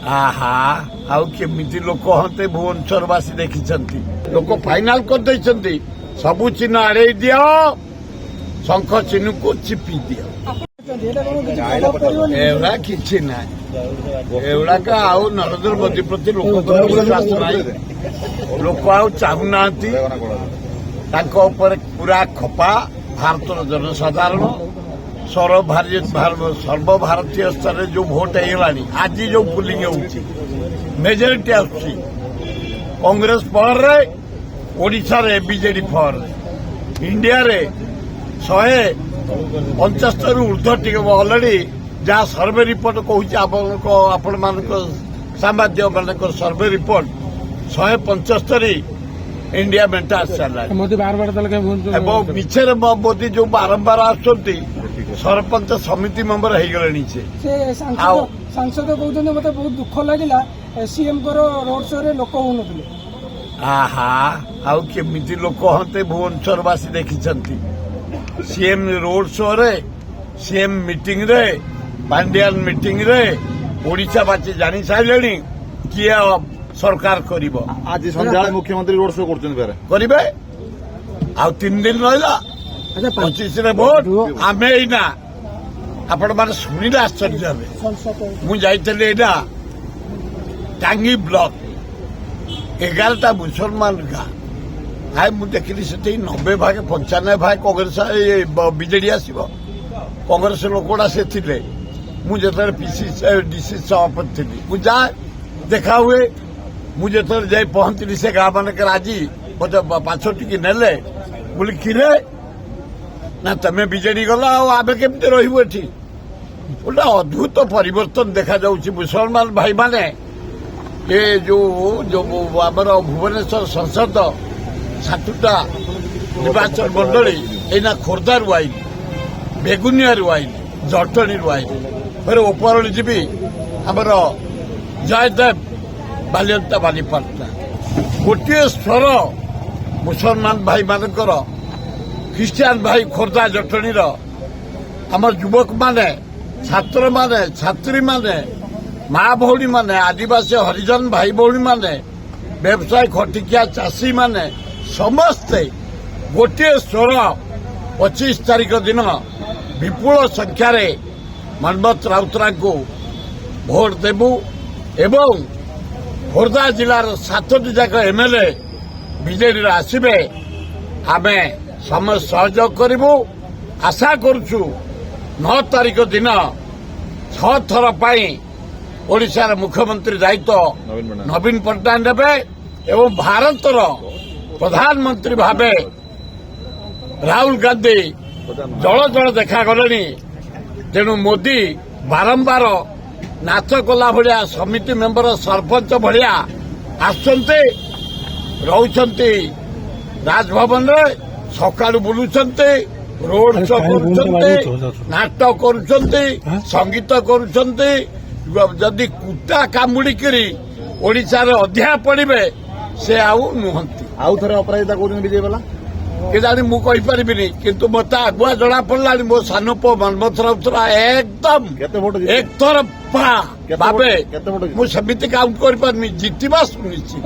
आहा आउ केमिति लोक हते भुवनेश्वरवासी देखिछंती लोक फाइनाल कर दैछंती सबु चिन्ह आड़े दियो शंख चिन्ह को चिपी दियो एवढा किछि ना एवढा का आउ नरेंद्र मोदी प्रति लोक विश्वास नाही लोक आउ चाहुनांती तांको ऊपर पूरा खपा भारतर जनसाधारण सर्वभारतीय स्तर में जो भोट है आज जो पुलिंग होची मेजोरिटी आसुची कांग्रेस पर ओडिशा रे बीजेडी पर इंडिया रे 175 ऊर्ध्व टिके ऑलरेडी जहाँ सर्वे रिपोर्ट कहूँ आपण मान सांबादिक मान सर्वे रिपोर्ट 175 इंडिया मेंटा सारा मोदी बार बार मिछे मोदी जो बारंबार आसुंती सरपंच समिति मेंबर हो गले सांसद कहते मत बहुत दुख लगे सीएम रोड शो रे लोक हो आहा आउ केमिति लोक हते भुवनेश्वरवासी देखिछंती सीएम रोड शो रे सीएम मीटिंग रे पांडियान मीटिंग रे ओडिशावासी जानी सारे किए सरकार करिबो आज संध्या मुख्यमंत्री रोड शो करेंगे आउ 3 दिन रहा 25 रे भोट आमे एना आपण माने सुनिले आश्चर्य हेबे मु जाइतले एना टांगी ब्लॉक 11टा मुसलमान का हाय मु देखिली सेठी 90 भाग 95 भाग कांग्रेस बीजेडी आसीबो कांग्रेस लोकड़ा से थिले मु जेतरे पीसी डीसी सभापति थी मु जा देखा हुए मु जेतरे जाई पहुंचली से गाँव मान आज मत 5 टिकी नेले बोली किरे ना तमें बीजेडी गला आमे केमती रही गोटे अद्भुत परिवर्तन देखा जाउछि मुसलमान भाई माने ये जो आमर भुवनेश्वर संसद 7टा निर्वाचन मंडली एना खोर्धारू आईन बेगुनियारू आईन जटणीरू आईन फिर उपरली जीवी आमर जयदेव बालियंता बालीपाटना गोटे स्वर मुसलमान भाई मानकर ख्रीस्टियान भाई खोर्धा जटणीर आम युवक माने छात्र माने छात्री माने माँ भौणी माने आदिवासी हरिजन भाई भौणी माने व्यवसाय खटिकिया चाषी माने समस्ते गोटे स्वर 25 तारीख दिन विपुल संख्यार मनमथ राउतरा को भोट देबू एवं खोर्धा जिलार 7टी जाक एमएलए बीजेडी आसबे आमे समय सहयोग करूँ आशा करुचु 9 तारीख दिन 6 थर ओडिशार मुख्यमंत्री दायित्व नवीन पट्टनायक नेबे एवं भारतर प्रधानमंत्री भावे राहुल गांधी जल जल देखा गले तेणु मोदी बारंबार नाच कला भाया समिति मेंबर सरपंच भाया आसुंते रहउछंती राजभवन रे सकाळु बुलुछंती रोड शो करुछंती नाटक करुछंती संगीत करुछंती जदि कुत्ता कामुड़ी करी ओडिशा रे अध्या पड़िबे से आउ नुहंती आउ थरे अपराजिता कोन विजय वाला के जानी मु कहि परिबिनी किंतु मते आगुआ जणा पड़लानी मो सानपो मनमथ राउतरा एकदम केते वोट एक तरफा भाबे मु समिति काउंट करि परनी जितिबा सुनिछि।